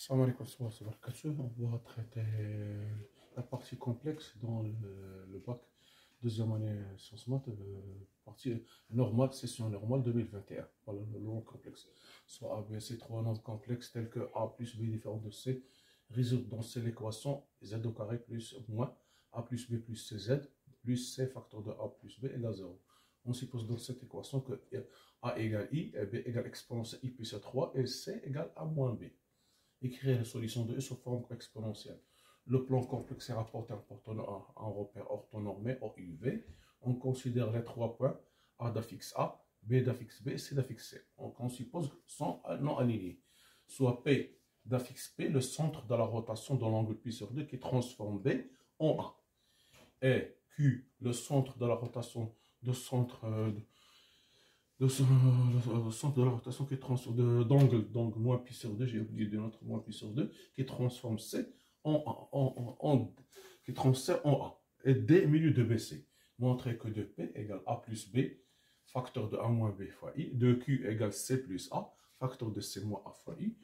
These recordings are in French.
Salam alaikum wa rahmatullahi wa barakatuh. On va traiter la partie complexe dans le bac deuxième année sciences maths, partie normale, session normale 2021. Voilà le long complexe. Soit A, B, C, trois nombres complexes tels que A plus B différent de C. Résoudre dans C l'équation Z au carré plus moins A plus B plus CZ plus C facteur de A plus B égale 0. On suppose dans cette équation que A égale I, et B égale exponentielle I plus 3 et C égale A moins B. Écrire les solutions de E sous forme exponentielle. Le plan complexe est rapporté en repère orthonormé OUV. On considère les 3 points A d'affixe A, B d'affixe B, C d'affixe C. On suppose sont non alignés. Soit P d'affixe P, le centre de la rotation dans l'angle pi sur 2 qui transforme B en A. Et Q, le centre de la rotation de centre centre de la rotation qui transforme d'angle moins pi sur 2, j'ai oublié de notre moins pi sur 2, qui transforme C qui transforme en A. Et D milieu de BC. Montrer que de P égale A plus B, facteur de A moins B fois I, de Q égale C plus A, facteur de C moins A fois I.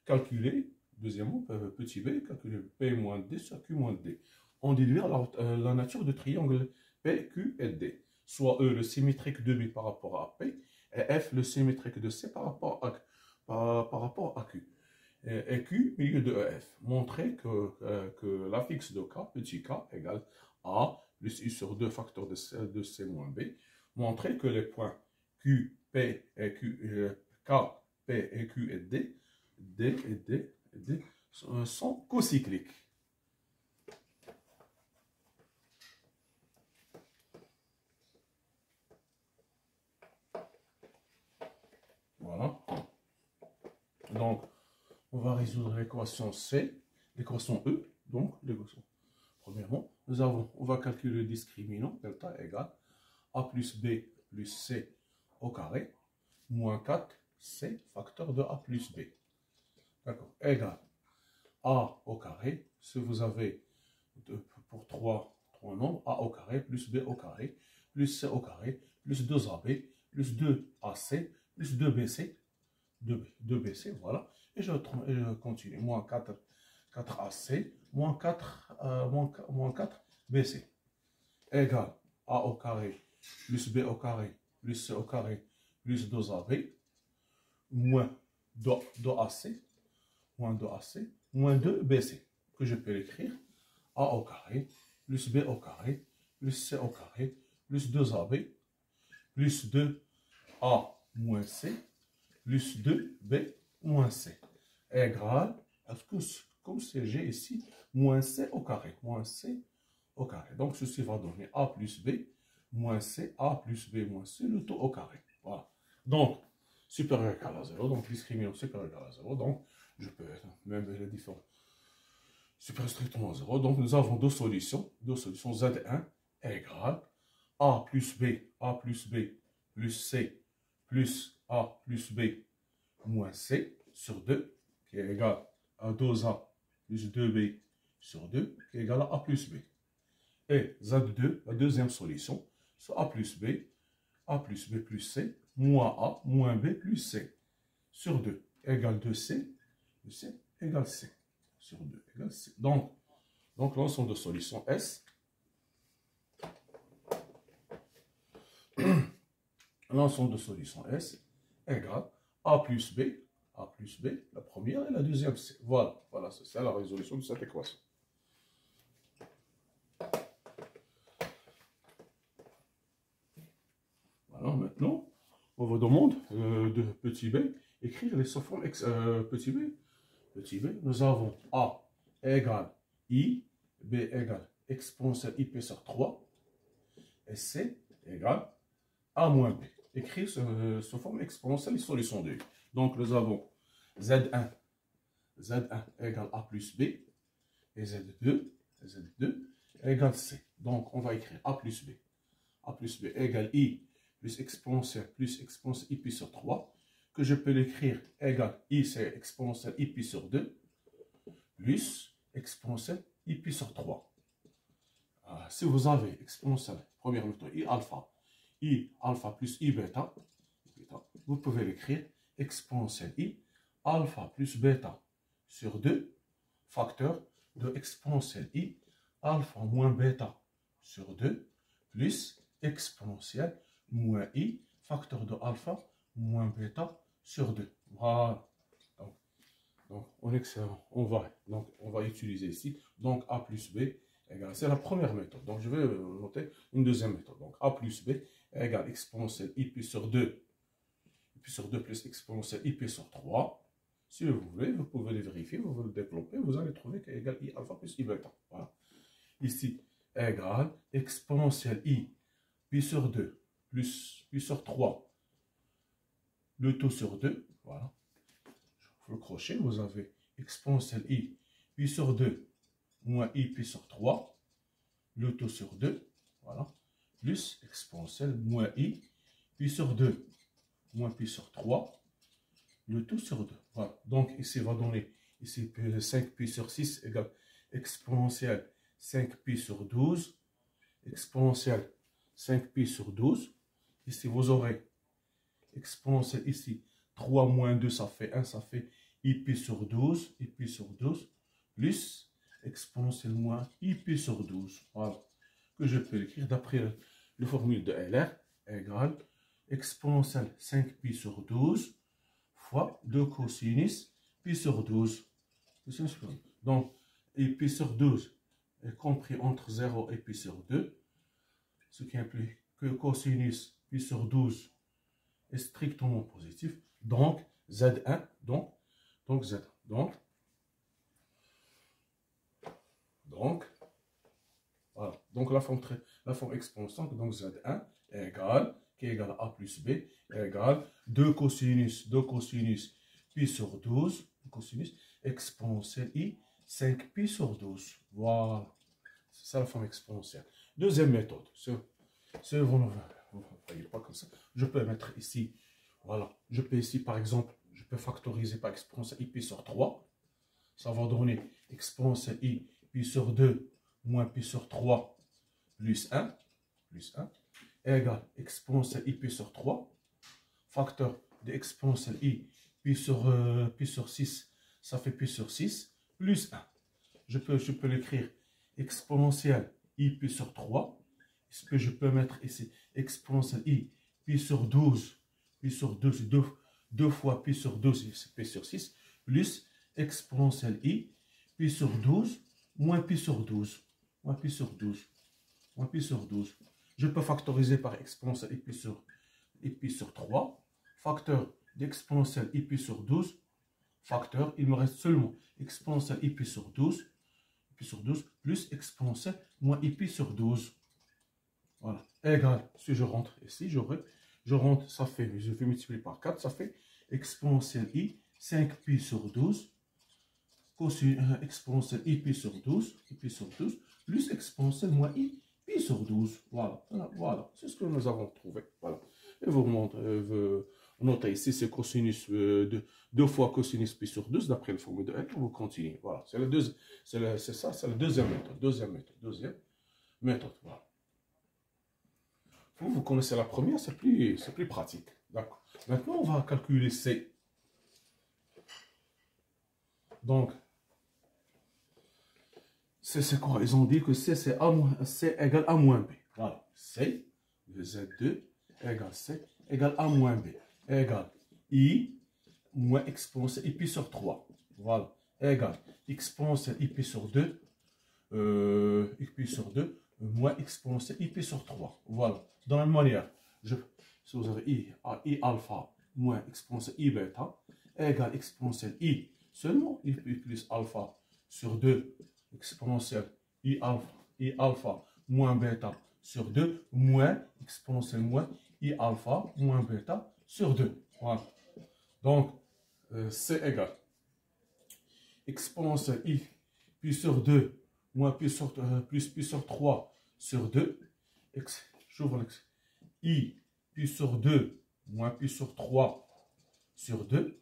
Calculer, deuxièmement, petit b, calculer P moins D sur Q moins D. On déduire la nature de triangle P, Q et D. Soit E le symétrique de B par rapport à P, et F le symétrique de C par rapport à Q. Et Q milieu de EF. Montrer que l'affixe de K, petit k, égale A plus I sur 2 facteur de C moins B. Montrer que les points Q, P et Q, K, P et Q et D sont cocycliques. Voilà. Donc, on va résoudre l'équation C, l'équation E. Donc, l'équation. Premièrement, on va calculer le discriminant, delta égale A plus B plus C au carré, moins 4C facteur de A plus B. D'accord, égale A au carré, si vous avez pour trois nombres, A au carré plus B au carré, plus C au carré, plus 2AB, plus 2AC, plus 2BC, 2BC, voilà. Et je continue, moins 4AC, moins 4BC, égale A au carré, plus B au carré, plus C au carré, plus 2AB, moins 2AC, moins 2AC, moins 2BC, que je peux l'écrire, A au carré, plus B au carré, plus C au carré, plus 2AB, plus 2A moins C, plus 2B moins C, égale, est-ce que, comme c'est G ici, moins C au carré, moins C au carré. Donc, ceci va donner A plus B, moins C, A plus B, moins C, le tout au carré. Voilà. Donc, supérieur égal à 0, donc discriminant supérieur égal à 0, donc, je peux même les différents supérieur strictement à 0. Donc, nous avons deux solutions Z1 égale A plus B plus C plus A plus B moins C sur 2, qui est égal à 2A plus 2B sur 2, qui est égal à A plus B. Et Z2, la deuxième solution, c'est A plus B plus C, moins A, moins B plus C, sur 2, égale 2C, C égale C, sur 2 égale C. Donc l'ensemble de solutions S, l'ensemble de solutions S égale A plus B, la première et la deuxième C. Voilà, c'est ça la résolution de cette équation. Voilà, maintenant, on vous demande de petit b, écrire les sous-formes petit b. Petit b, nous avons A égale I, B égale exponentielle IP sur 3, et C égale A moins B. Écrire sous forme exponentielle les solutions de I. Donc, nous avons Z1 égale A plus B, et Z2 égale C. Donc, on va écrire A plus B égale I plus exponentielle IP sur 3, que je peux l'écrire égale I, c'est exponentielle IP sur 2, plus exponentielle IP sur 3. Si vous avez exponentielle, première méthode, I alpha plus I bêta, vous pouvez l'écrire exponentielle I alpha plus bêta sur 2, facteur de exponentielle I, alpha moins bêta sur 2, plus exponentielle moins I, facteur de alpha moins bêta sur 2. Voilà. Donc on va utiliser ici, donc A plus B égale, c'est la première méthode. Donc je vais noter une deuxième méthode. Donc A plus B égale exponentielle I pi sur 2, plus exponentielle I pi sur 3. Si vous voulez, vous pouvez le vérifier, vous le développer, vous allez trouver qu'il égale I alpha plus I bêta. Voilà. Ici, égale exponentielle I pi sur 2 plus pi sur 3, le tout sur 2. Voilà. Le crochet, vous avez exponentielle I pi sur 2 moins I pi sur 3, le tout sur 2. Voilà. Plus exponentielle moins I pi sur 2 moins pi sur 3, le tout sur 2. Voilà. Donc ici, va donner ici 5 pi sur 6 égale exponentielle 5 pi sur 12, exponentielle 5 pi sur 12. Ici, vous aurez exponentielle ici 3 moins 2, ça fait 1, ça fait I pi sur 12, I pi sur 12, plus exponentielle moins I pi sur 12. Voilà. Que je peux écrire d'après la formule de LR égale exponentielle 5 pi sur 12 fois 2 cosinus pi sur 12. Donc, I pi sur 12 est compris entre 0 et pi sur 2, ce qui implique que cosinus pi sur 12 est strictement positif. Donc, Z1, donc Z1. Donc, voilà. Donc, la forme exponentielle, donc Z1 qui est égal à A plus B, égale 2 cosinus pi sur 12, cosinus exponentielle I, 5 pi sur 12. Voilà. C'est ça la forme exponentielle. Deuxième méthode. Vous ne voyez pas comme ça. Je peux mettre ici, voilà. Je peux ici, par exemple, je peux factoriser par exponentielle I pi sur 3. Ça va donner exponentielle I pi sur 2 moins pi sur 3 plus 1 égale exponentielle I pi sur 3, facteur de exponentielle I pi sur 6, ça fait pi sur 6, plus 1. Je peux l'écrire exponentielle I pi sur 3. Ce que je peux mettre ici, exponentielle I pi sur 12, 2 fois pi sur 12, c'est pi sur 6, plus exponentielle I pi sur 12, moins pi sur 12, moins pi sur 12. Je peux factoriser par exponentielle I pi sur 3, facteur d'exponentielle I pi sur 12, facteur, il me reste seulement exponentielle I pi sur 12, plus exponentielle moins I pi sur 12. Voilà, égal, si je rentre ici, je rentre, ça fait, je vais multiplier par 4, ça fait exponentielle I, 5 pi sur 12, exponentielle I pi sur 12, plus exponentielle moins I pi sur 12. Voilà, c'est ce que nous avons trouvé. Voilà. Et vous notez ici, c'est cosinus 2 fois cosinus pi sur 12, d'après le formule de L, vous continuez. Voilà, c'est la deuxième méthode. Voilà. Vous connaissez la première, c'est plus pratique. D'accord. Maintenant, on va calculer C. Donc, C, c'est quoi? Ils ont dit que C, c'est C égale A moins B. Voilà. C de Z2 égale C égale A moins B. Égale I moins exponentielle I pi sur 3. Voilà. Égale exponentielle I pi sur 2. I pi sur 2 moins exponentielle I pi sur 3. Voilà. Dans la même manière, si vous avez I alpha moins exponentielle I bêta égale exponentielle I seulement I plus alpha sur 2 exponentielle I alpha moins bêta sur 2 moins exponentielle moins I alpha moins bêta sur 2. Voilà. Donc, c'est égal exponentielle I pi sur 2 moins plus pi sur 3 sur 2. J'ouvre I pi sur 2 moins pi sur 3 sur 2.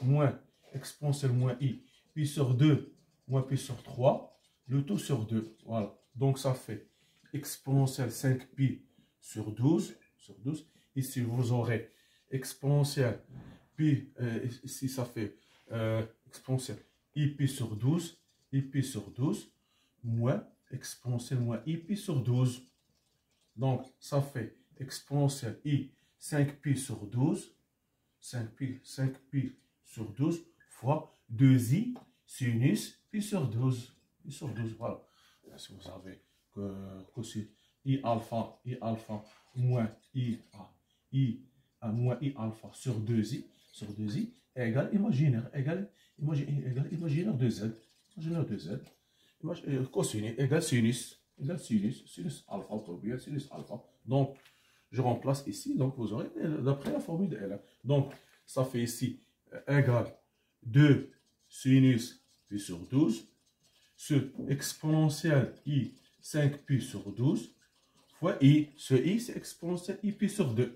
Moins exponentielle moins I pi sur 2 moins pi sur 3. Le tout sur 2. Voilà. Donc ça fait exponentielle 5 pi sur 12. Ici vous aurez exponentielle pi. Ici ça fait exponentielle I sur 12, I sur 12, moins exponentielle moins I sur 12. Donc, ça fait exponentielle I 5pi sur 12, 5pi sur 12 fois 2i sinus pi sur 12. Pi sur 12, voilà. Si vous savez que si I alpha moins I moins I alpha sur 2i égale imaginaire, imaginaire de z. Imaginaire de z. Cosinus égale sinus. Sinus alpha, bien sinus alpha. Donc, je remplace ici, donc vous aurez d'après la formule de L. Donc, ça fait ici égale 2 sinus pi sur 12 sur exponentielle I 5pi sur 12 fois I. Ce I, c'est exponentielle I pi sur 2.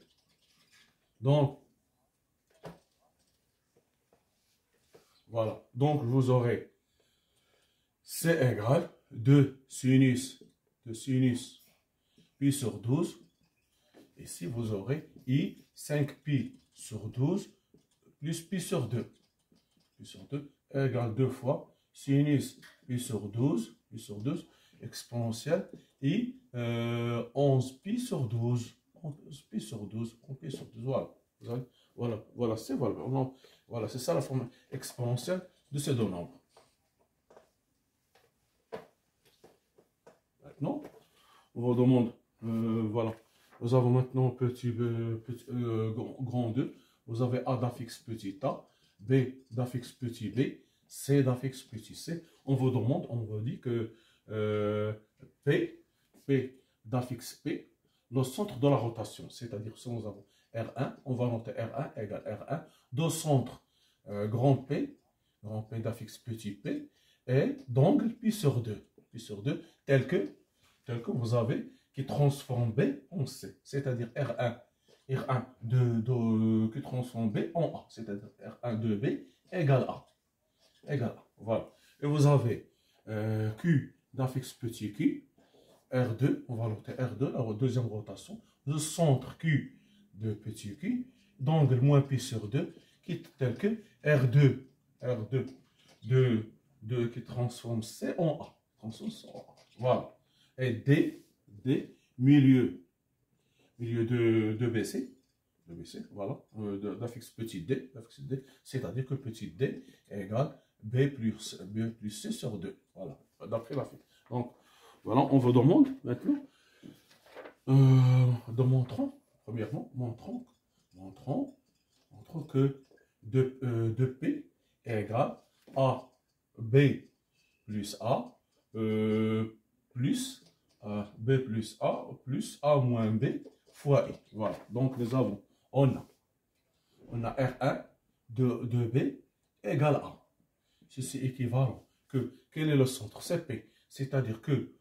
Donc, voilà. Donc, vous aurez C égale 2 sinus pi sur 12. Ici, vous aurez I 5pi sur 12 plus pi sur 2. Pi sur 2 égale 2 fois sinus pi sur 12, exponentielle I 11 pi sur 12. 11 pi sur 12, voilà. C'est ça la forme exponentielle de ces deux nombres. Maintenant, on va demander, voilà. Nous avons maintenant grand 2. Vous avez A d'affixe petit a, B d'affixe petit b, C d'affixe petit c. On vous demande, on vous dit que P d'affixe P, le centre de la rotation, c'est-à-dire si nous avons R1, on va noter R1 égale R1, de centre grand P d'affixe petit p, et d'angle pi sur 2, tel que vous avez qui transforme B en C, c'est-à-dire R1 qui transforme B en A, c'est-à-dire R1 de B égale A. Voilà. Et vous avez Q d'affixe petit q, R2, on va noter R2, la deuxième rotation, le centre Q de petit q, d'angle moins pi sur 2, qui est tel que R2 qui transforme C en A. Voilà. Et D, milieu de BC, voilà, d'affixe petit d, c'est-à-dire que petit d égale B plus C sur 2. Voilà, d'après la fille. Donc, voilà, on vous demande maintenant premièrement, montrons que 2P égale A, B plus A, plus B plus A moins B fois I. Voilà. Donc, on a R1 de B égale A. Ceci est équivalent. Quel est le centre? C'est P. C'est-à-dire que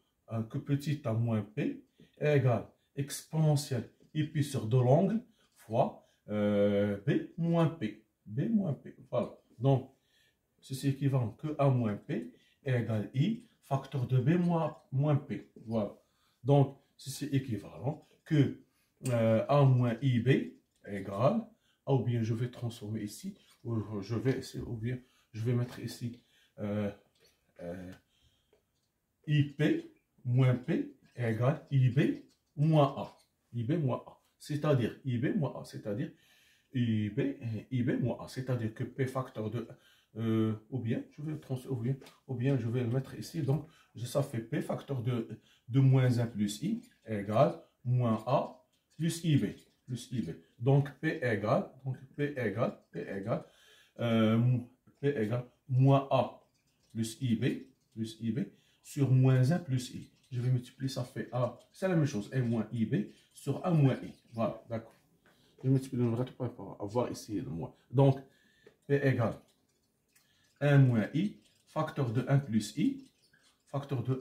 petit a moins P égale exponentielle I pi sur de l'angle fois B moins P. Voilà. Donc, ceci est équivalent que A moins P égale I facteur de B moins P. Voilà. Donc, ceci est équivalent que A moins IB égale, ou bien je vais transformer ici, ou je vais mettre ici IP moins P égale IB moins A. C'est-à-dire IB moins A, c'est-à-dire IB moins A, c'est-à-dire que P facteur de ou bien je vais le mettre ici, donc ça fait P facteur de moins 1 plus I égale moins A plus IB. Donc P égale moins A plus IB sur moins 1 plus I. Je vais multiplier, ça fait A, c'est la même chose, et moins IB sur A moins I. Voilà, d'accord. Je multiplie le numérateur pour avoir ici le moins. Donc, P égale 1 moins I, facteur de 1 plus I, facteur de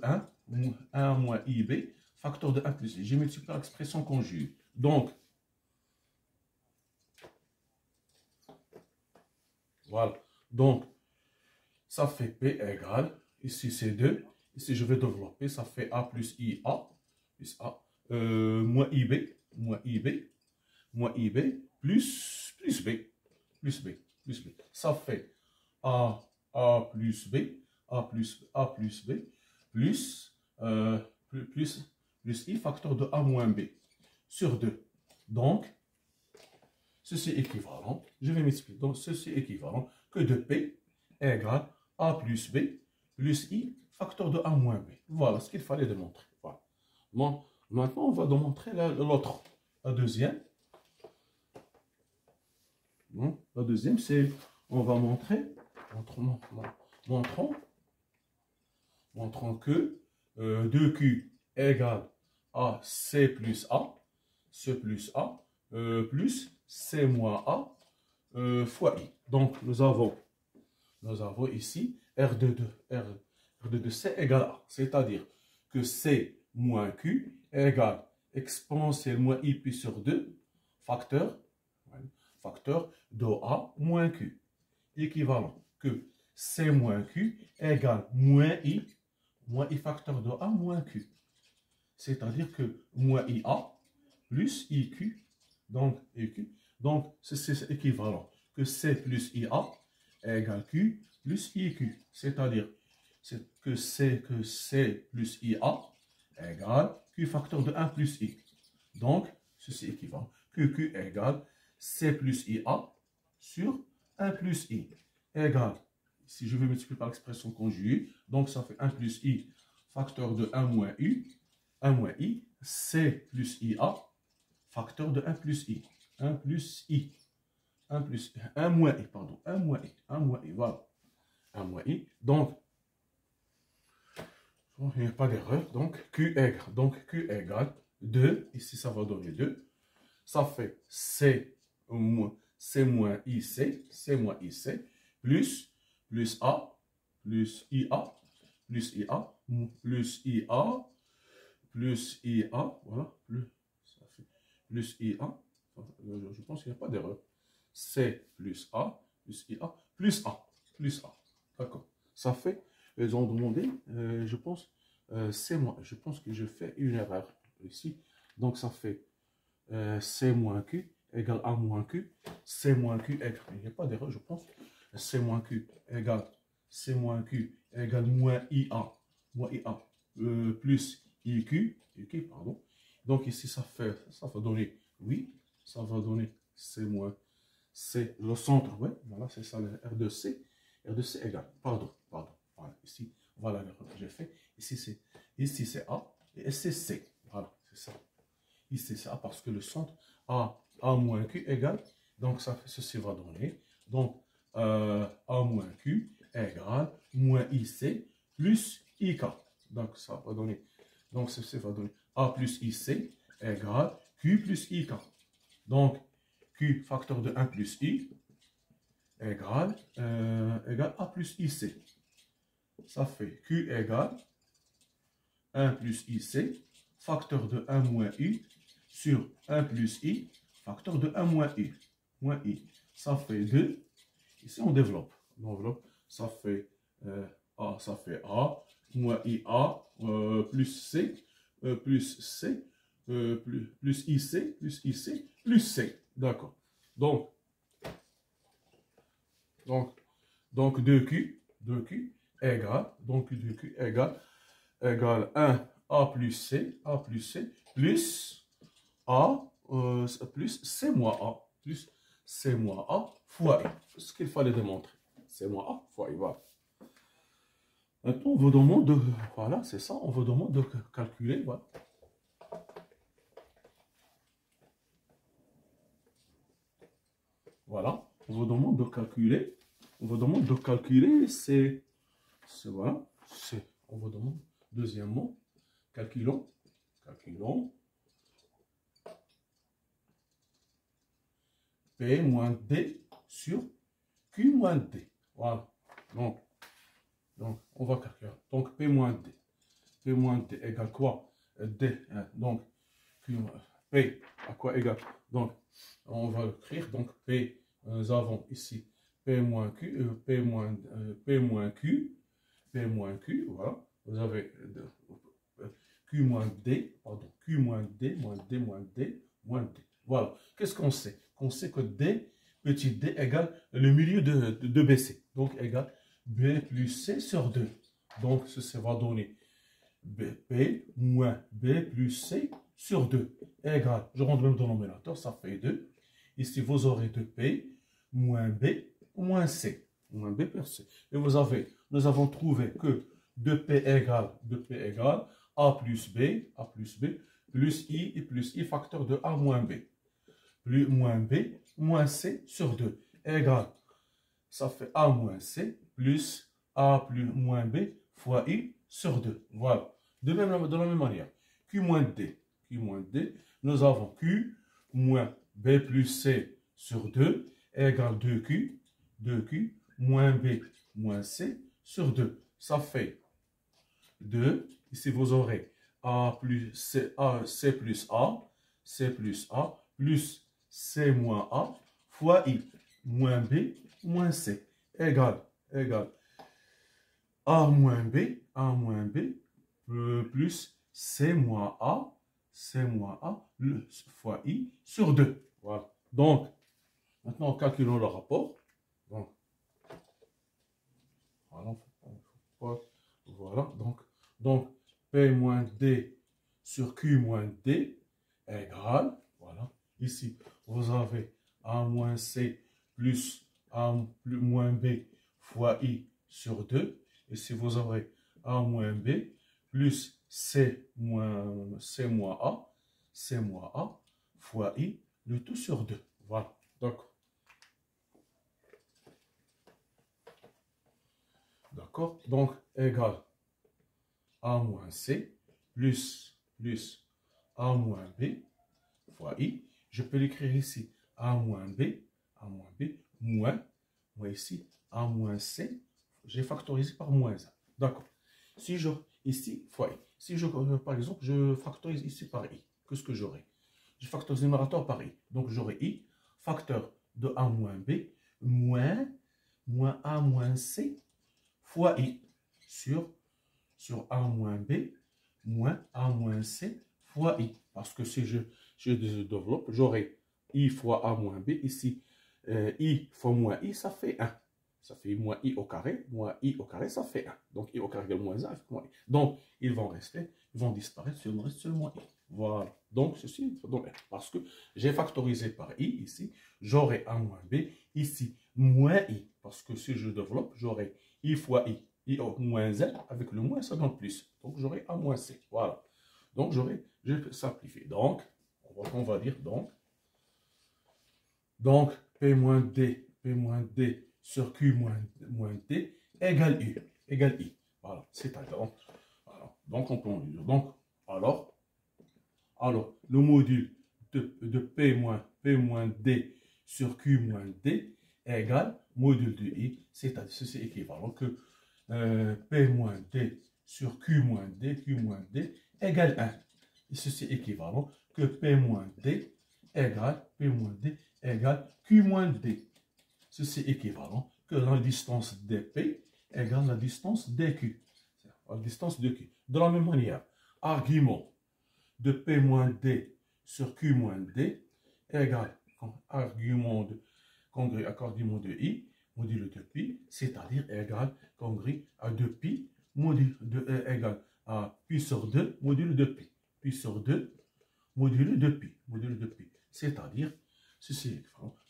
1 moins IB, facteur de 1 plus I. J'ai multiplié l'expression conjugue. Donc, voilà. Donc, ça fait P égale, ici c'est 2, ici je vais développer, ça fait A plus IA, moins IB, plus B. Ça fait A A plus B, A plus B, plus, plus I facteur de A moins B sur 2. Donc, ceci est équivalent, je vais m'expliquer, donc ceci est équivalent que de P égale A plus B plus I facteur de A moins B. Voilà ce qu'il fallait démontrer. Voilà. Bon, maintenant, on va démontrer l'autre, la deuxième. Bon, la deuxième, c'est, on va montrer, montrons que 2Q égale à C plus A, plus C moins A fois I. Donc, nous avons ici R de C égale A, c'est-à-dire que C moins Q égale exponentielle moins I pi sur 2, facteur de A moins Q, équivalent que C moins Q égale moins I facteur de A moins Q. C'est-à-dire que moins IA plus IQ, donc IQ, donc c'est équivalent que C plus IA égale Q plus IQ. C'est-à-dire que C plus IA égale Q facteur de 1 plus I. Donc, ceci est équivalent que Q égale C plus IA sur 1 plus I égale, si je vais multiplier par l'expression conjuguée, donc ça fait 1 plus I facteur de 1 moins I, C plus IA facteur de 1 plus I, 1 moins I, pardon, 1 moins I, voilà, 1 moins I, donc, il n'y a pas d'erreur, donc Q égale 2, ici ça va donner 2, ça fait C moins IC, plus A, plus IA, voilà, ça fait plus IA, je pense qu'il n'y a pas d'erreur, C plus A, plus IA, plus A, d'accord, ça fait, ils ont demandé, je pense, je pense que je fais une erreur ici, donc ça fait C moins Q égale A moins Q, C moins Q égale, il n'y a pas d'erreur, je pense, C moins Q égale moins IA, plus IQ, pardon. Donc ici, ça va donner, oui, ça va donner C moins, C, le centre, ouais, voilà, c'est ça, le R de C égale, pardon, voilà, ici, voilà l'erreur que j'ai fait, ici c'est A, et ici c'est C, voilà, c'est ça. Ici c'est A parce que le centre A moins Q égale, donc ça, ceci va donner, donc A moins Q égale moins IC plus IK. Donc ça va donner, donc ceci va donner A plus IC égale Q plus IK. Donc Q facteur de 1 plus I égale A plus IC. Ça fait Q égale 1 plus IC facteur de 1 moins I sur 1 plus I facteur de 1 moins I. Ça fait 2. Ici, on développe. Ça fait A, moins IA, plus C, plus IC, plus C. D'accord. Donc 2Q égale, 1 A plus C, plus A, plus C moins A, fois I. C'est ce qu'il fallait démontrer. C moins A fois I, voilà. Maintenant, on vous demande de, voilà, c'est ça, on vous demande de calculer, voilà. Voilà, on vous demande de calculer, c'est, voilà, on vous demande, deuxièmement, calculons, P moins D sur Q moins D, voilà, donc on va calculer, donc P moins D égale quoi, D, donc P à quoi égale, donc on va écrire, donc P, nous avons ici P moins Q, P moins Q, voilà, vous avez Q moins D, voilà, qu'est-ce qu'on sait? On sait que D, petit d égale le milieu de BC, donc égale B plus C sur 2. Donc, ceci va donner P moins B plus C sur 2 égale, je rentre même dans le dénominateur, ça fait 2. Ici, vous aurez 2P moins B moins C. Moins B plus C. Et nous avons trouvé que 2P égale A plus B, plus I facteur de A moins B. Plus moins B moins C sur 2 égale, ça fait A moins C plus A plus moins B fois I sur 2. Voilà. De la même manière, Q moins D, nous avons Q moins B plus C sur 2 égale 2Q moins B moins C sur 2. Ça fait 2. Ici, vous aurez A plus C, C plus A plus C moins A fois I moins B moins C égale A moins B plus C moins A fois I sur 2. Voilà. Donc, maintenant, calculons le rapport. Donc, voilà. Donc, P moins D sur Q moins D égale, voilà. Ici, vous avez A moins C plus A moins B fois I sur 2. Ici, vous aurez A moins B plus C moins A fois I, le tout sur 2. Voilà. D'accord. Donc, égal A moins C plus A moins B fois I. Je peux l'écrire ici A moins B moins ici A moins C. J'ai factorisé par moins 1. D'accord. Si je, ici, fois I. Si je, par exemple, je factorise ici par I, qu'est-ce que j'aurai? Je factorise le numérateur par I. Donc, j'aurai I, facteur de A moins B, moins A moins C, fois I, sur A moins B, moins A moins C, fois I. Parce que si je développe, j'aurai I fois A moins B. Ici, I fois moins I, ça fait 1. Ça fait moins I au carré, ça fait 1. Donc, I au carré égale moins 1 avec moins I. Donc, ils vont disparaître, seulement I. Voilà. Donc, ceci, donc, parce que j'ai factorisé par I ici, j'aurai A moins B, ici, moins I. Parce que si je développe, j'aurai I fois I au moins 1, avec le moins, ça donne plus. Donc, j'aurai A moins C. Voilà. Donc, je vais simplifier. Donc, on va dire donc, P moins D sur Q moins D égale I. Voilà, c'est à dire. Donc, on peut en dire. Donc, alors, le module de P moins D sur Q moins D égale module de I, c'est-à-dire ceci est équivalent que P moins D sur Q moins D égale 1. Et ceci est équivalent que P moins D égale Q moins D. Ceci est équivalent que la distance dP égale la distance dQ. La distance de Q. De la même manière, argument de P moins D sur Q moins D égale argument de I, module de pi, c'est-à-dire égal congrue à 2pi, module de égal à pi sur 2, module de pi. Pi sur 2, module de pi. C'est-à-dire, ceci est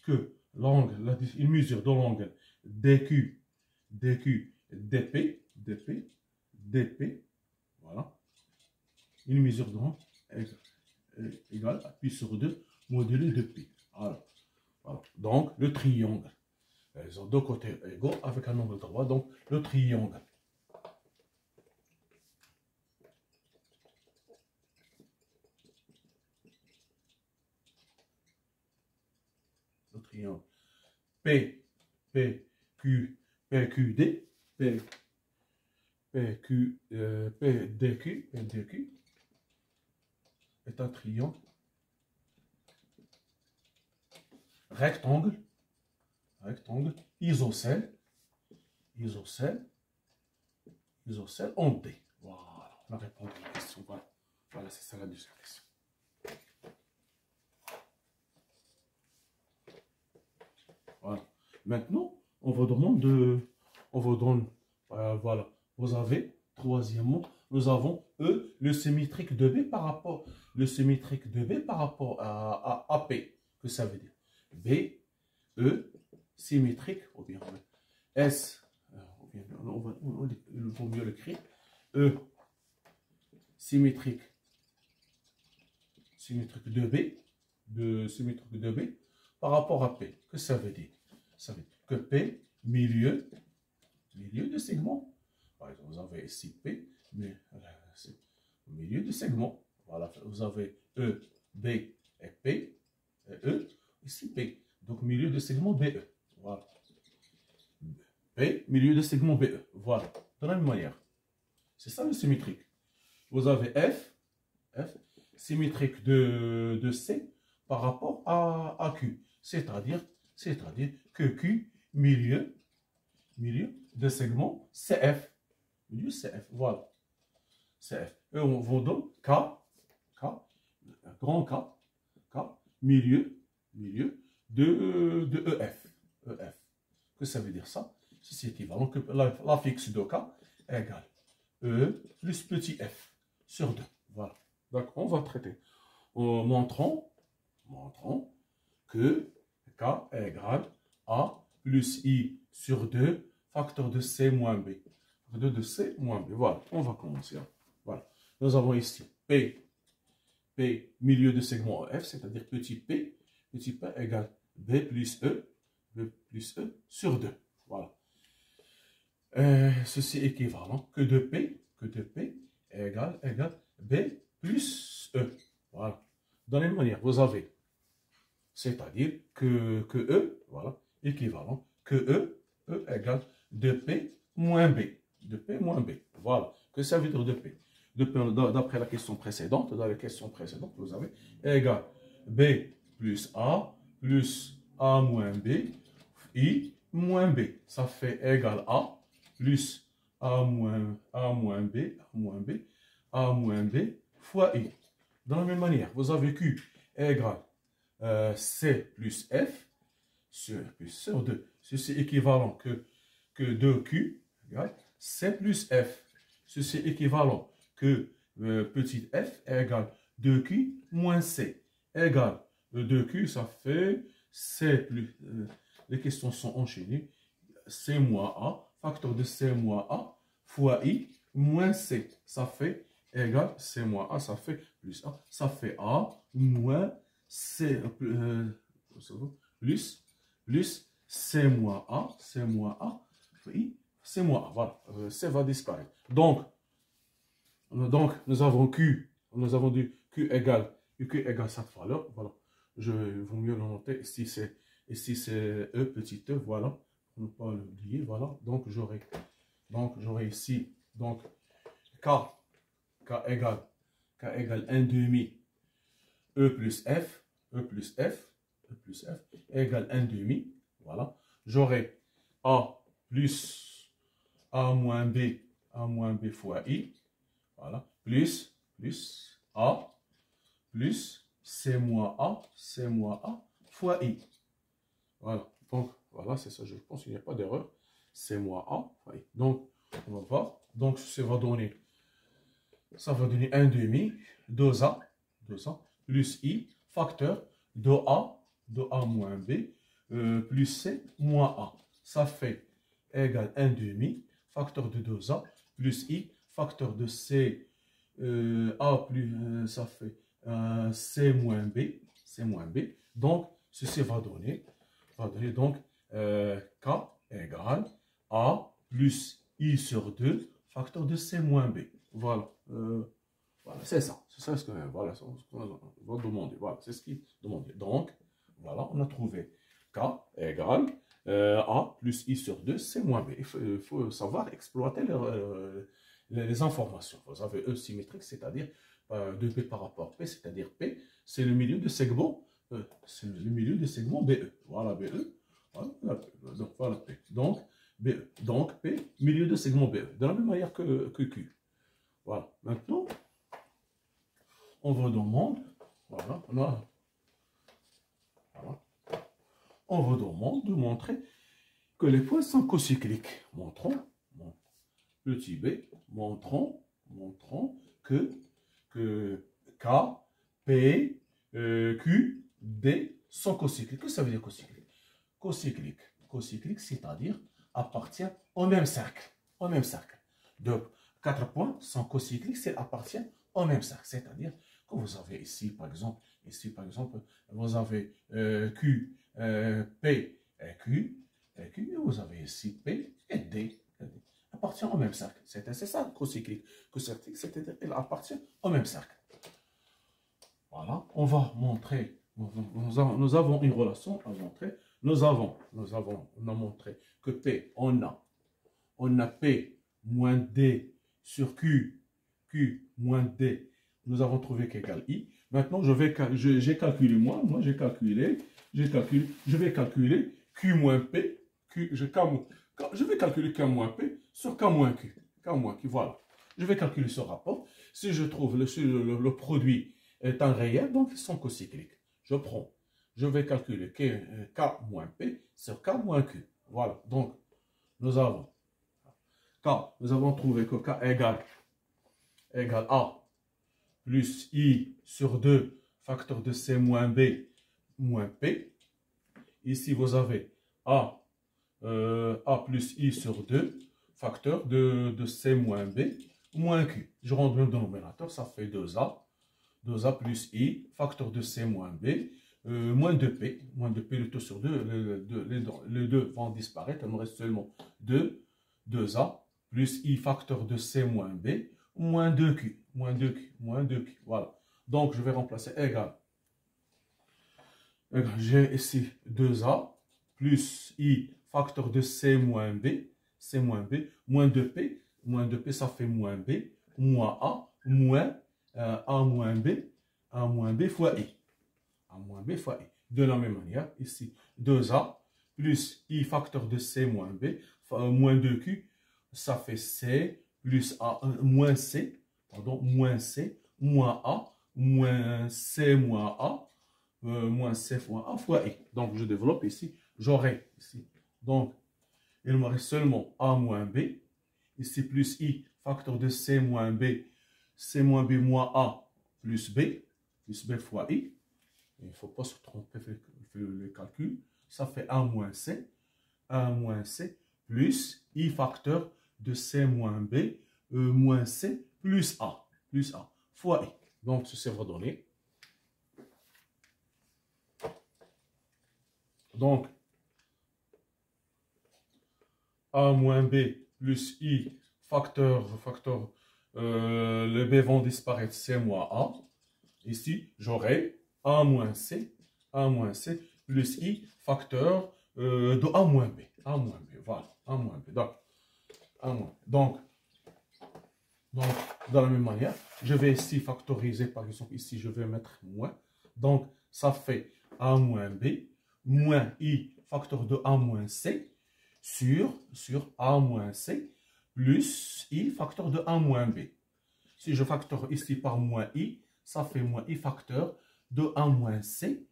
que l'angle, une mesure de l'angle DQ, DP, voilà, une mesure de l'angle égale à pi sur 2, module de pi. Voilà. Donc, le triangle. Ils ont deux côtés égaux avec un angle droit, donc le triangle. Le triangle PDQ est un triangle rectangle isocèle en D. Voilà, on a répondu à la question. Voilà, c'est ça la deuxième question. Voilà. Maintenant, on va on vous donne, voilà, vous avez, troisièmement, nous avons E, le symétrique de B par rapport, le symétrique de B par rapport à P, que ça veut dire. B, E, symétrique, ou bien S, il vaut mieux l'écrire, E, symétrique de B, symétrique de B, par rapport à P. Que ça veut dire? Ça veut dire que P, milieu de segment. Par exemple, vous avez ici P, mais c'est au milieu du segment. Voilà, vous avez E, B et P, et E, ici P. Donc, milieu de segment BE. Voilà. P, milieu de segment BE. Voilà. De la même manière. C'est ça le symétrique. Vous avez F, symétrique de C par rapport à Q. C'est-à-dire que Q, milieu de segment CF. Milieu CF, voilà. CF. Et on vous donne K, grand K, milieu de EF. Que ça veut dire ça? C'est équivalent que la fixe de K égale E plus petit f sur 2. Voilà. Donc, on va traiter en montrant que K égale A plus I sur 2, facteur de C moins B. Facteur de C moins B. Voilà, on va commencer. Voilà. Nous avons ici P, milieu de segment F, c'est-à-dire petit p égale B plus E sur 2. Voilà. Ceci est équivalent que de P égale B plus E. Voilà. De la même manière, vous avez, c'est-à-dire que E, voilà, équivalent que E égale 2P moins B. 2P moins B. Voilà. Que ça veut dire 2P? D'après la question précédente, vous avez égale B plus A moins B, I moins B. Ça fait égal A plus A moins B fois I. De la même manière, vous avez Q égale C plus F sur 2. Ceci est équivalent que 2Q égale C plus F. Ceci est équivalent que petit f égale 2Q moins C égale 2Q, ça fait C plus... les questions sont enchaînées. C moins A, facteur de C moins A, fois I, moins C. Ça fait égal, C moins A, ça fait plus A. Ça fait A moins C, plus C moins A, I, C moins A. Voilà, C va disparaître. Donc, nous avons Q, nous avons dit Q égale cette valeur. Voilà, je vaut mieux le noter. Ici, c'est E, petit e, voilà, pour ne pas l'oublier, voilà. Donc, j'aurai ici, donc, K égale 1 demi E plus F égale 1 demi, voilà. J'aurai A plus A moins B fois I, voilà, plus A plus C moins A fois I. Voilà, donc voilà, c'est ça, je pense qu'il n'y a pas d'erreur. C moins A fois I. Donc, on va voir. Donc, ça va donner 1 demi, 2A plus I, facteur de A moins B, plus C moins A. Ça fait égal 1 demi, facteur de 2A, plus I, facteur de C, A plus, ça fait C moins B. Donc, ceci va donner donc K égale A plus I sur 2, facteur de C moins B. Voilà. Voilà, c'est ça. C'est ça ce qu'on va demander. Voilà, c'est ce qu'il demandait. Donc, voilà, on a trouvé K égale A plus I sur 2, C moins B. Il faut savoir exploiter les informations. Vous avez E symétrique, c'est-à-dire 2P par rapport à P, c'est-à-dire P, c'est le milieu de segment, BE. Voilà, BE. Voilà, donc, voilà P. Donc, BE. Donc, P, milieu de segment BE. De la même manière que Q. Voilà. Maintenant, on vous demande, on vous demande de montrer que les points sont cocycliques. Montrons, petit b, montrons que K, P, Q, D sont cocycliques. Qu'est-ce que ça veut dire cocyclique? Cocyclique, c'est-à-dire appartient au même cercle. Au même cercle. Donc, 4 points sont cocycliques, c'est appartient au même cercle. C'est-à-dire que vous avez ici, par exemple, vous avez Q, P et Q, et vous avez ici P et D. Appartient au même cercle. C'est ça, cocyclique. Cocyclique, c'est-à-dire qu'il appartient au même cercle. Voilà, on va montrer, nous avons une relation à montrer. On a montré que P, on a P moins D sur Q moins D. Nous avons trouvé qu'égale I. Maintenant, j'ai calculé je vais calculer Q moins P, je vais calculer K moins P sur K moins Q. Voilà. Je vais calculer ce rapport. Si je trouve le produit est un réel, donc ils sont cocycliques. Je vais calculer K moins P sur K moins Q. Voilà. Donc, nous avons trouvé que K égale A plus I sur 2 facteur de C moins B moins P. Ici, vous avez A plus I sur 2 facteur de C moins B moins Q. Je rentre le dénominateur, ça fait 2A. 2A plus I, facteur de C moins B, moins 2P. Moins 2P, le 2 sur 2, les deux vont disparaître. Il me reste seulement 2A plus I, facteur de C moins B, moins 2Q. Voilà. Donc, je vais remplacer égal. J'ai ici 2A plus I, facteur de C moins B, moins 2P. Moins 2P, ça fait moins B, moins A, moins A moins B fois I. De la même manière, ici, 2A plus I facteur de C moins B, moins 2Q, ça fait C plus A, moins C, moins A, moins C moins A, moins C fois A fois I. Donc, je développe ici, j'aurai ici. Donc, il me reste seulement A moins B, ici plus I facteur de C moins B moins A plus B fois I. Il ne faut pas se tromper le calcul. Ça fait A moins C plus I facteur de C moins B moins C plus A fois I. Donc, ceci va donner. Donc, A moins B plus I facteur les B vont disparaître, C moins A. Ici, j'aurai A moins C plus I facteur de A moins B. Voilà, A moins B. Donc, de la même manière, je vais ici factoriser, par exemple, ici, je vais mettre moins. Donc, ça fait A moins B moins I facteur de A moins C sur A moins C plus I facteur de A moins B. Si je factorise ici par moins I, ça fait moins I facteur de A moins C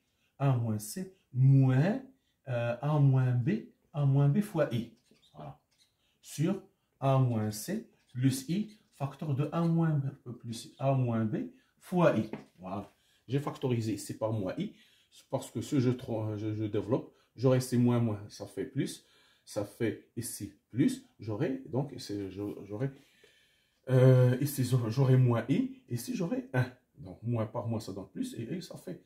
moins A moins B fois I. Voilà. Sur A moins C plus I facteur de A moins B fois I. Voilà. J'ai factorisé ici par moins I parce que ce je développe. J'aurai ici moins, ça fait plus. Ça fait ici plus. J'aurai donc ici j'aurai moins I. Ici j'aurai 1. Donc moins par moins ça donne plus. Et ça fait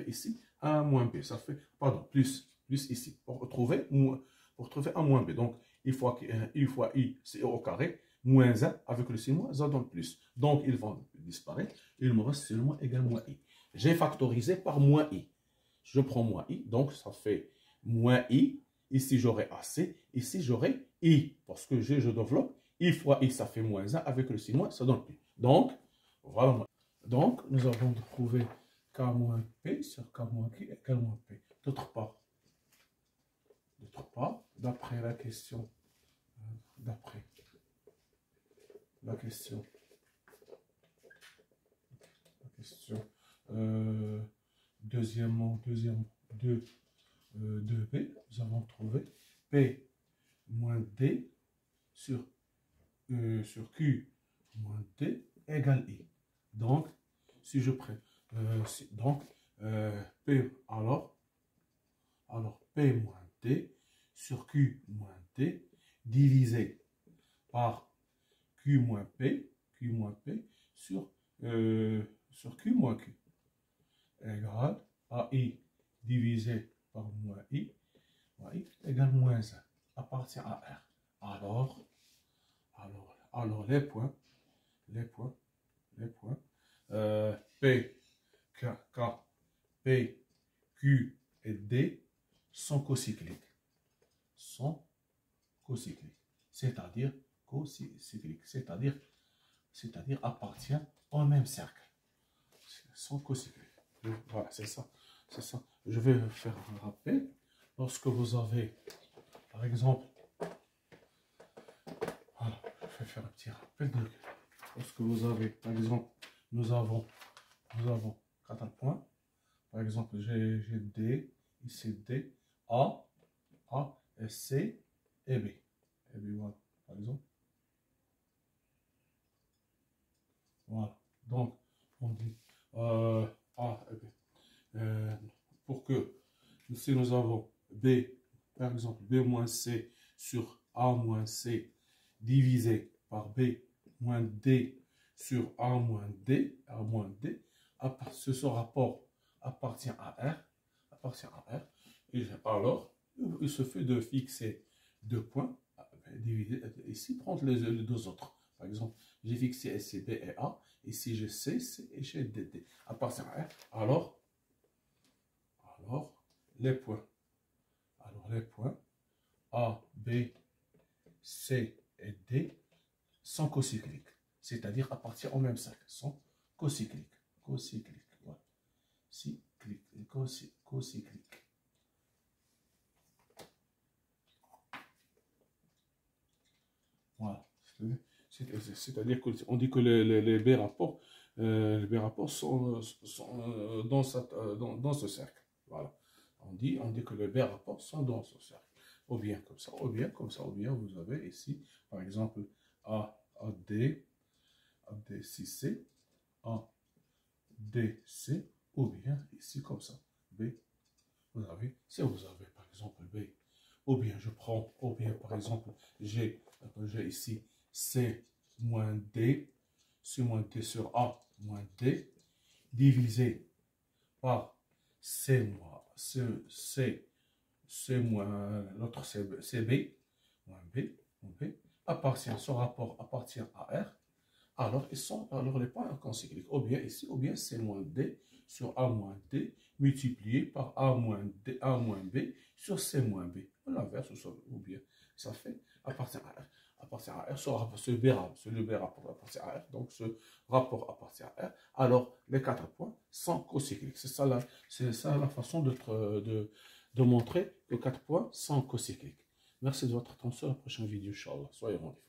ici 1 moins B. Ça fait, pardon, plus ici. Pour trouver A moins B. Donc I fois I c'est au carré. Moins 1 avec le signe moins, ça donne plus. Donc ils vont disparaître. Il me reste seulement égal moins I. J'ai factorisé par moins I. Je prends moins I. Donc ça fait moins I. Ici, j'aurai AC. Ici, j'aurai I. Parce que je développe. I fois I, ça fait moins 1. Avec le signe moins, ça donne plus. Donc, voilà. Donc, nous avons trouvé K moins P sur K moins Q égale moins P. D'autre part, d'après la question, deuxièmement, 2B, nous avons trouvé P moins D sur Q moins D égale I. Donc, si je prends, P, alors P moins D sur Q moins D divisé par Q moins P sur Q moins Q égale AI divisé par moins I égale moins 1 appartient à R. Alors les points, P, K, P, Q et D sont cocycliques. C'est-à-dire appartiennent au même cercle. Sont cocycliques. Voilà, c'est ça. Je vais faire un rappel. Lorsque vous avez, par exemple, voilà, je vais faire un petit rappel. Lorsque vous avez, par exemple, nous avons 4 points. Par exemple, j'ai D, ici D, A, et C et B. Et B, voilà, par exemple. Voilà. Donc, on dit A et B. Pour que, si nous avons B, par exemple, B moins C sur A moins C divisé par B moins D sur A moins D, ce rapport appartient à R, et alors, il suffit de fixer 2 points, diviser, ici, prendre les 2 autres. Par exemple, j'ai fixé ici B et A, ici j'ai C, et j'ai D appartient à R. Alors, les points A, B, C et D sont cocycliques, c'est-à-dire appartiennent au même cercle, sont cocycliques, voilà. Cocyclique. Voilà. C'est-à-dire qu'on dit que les B rapports, sont dans ce cercle. Voilà. On dit que les B rapports sont dans ce cercle. Ou bien comme ça, ou bien vous avez ici, par exemple, AD, C, ADC, ou bien ici comme ça, B. Vous avez par exemple B, ou bien par exemple, j'ai ici C moins D sur A moins D, divisé par C moins l'autre CB, moins B, ce rapport appartient à R, alors les points concycliques, ou bien ici, ou bien C moins D sur A moins D, multiplié par A moins B sur C moins B, ou l'inverse, ou bien ça fait appartient à R. Ce B rapport appartient à R, donc ce rapport appartient à R, alors les 4 points sont cocycliques. C'est ça la façon de montrer que 4 points sont cocycliques. Merci de votre attention. À la prochaine vidéo, Inch'Allah. Soyez rendez-vous.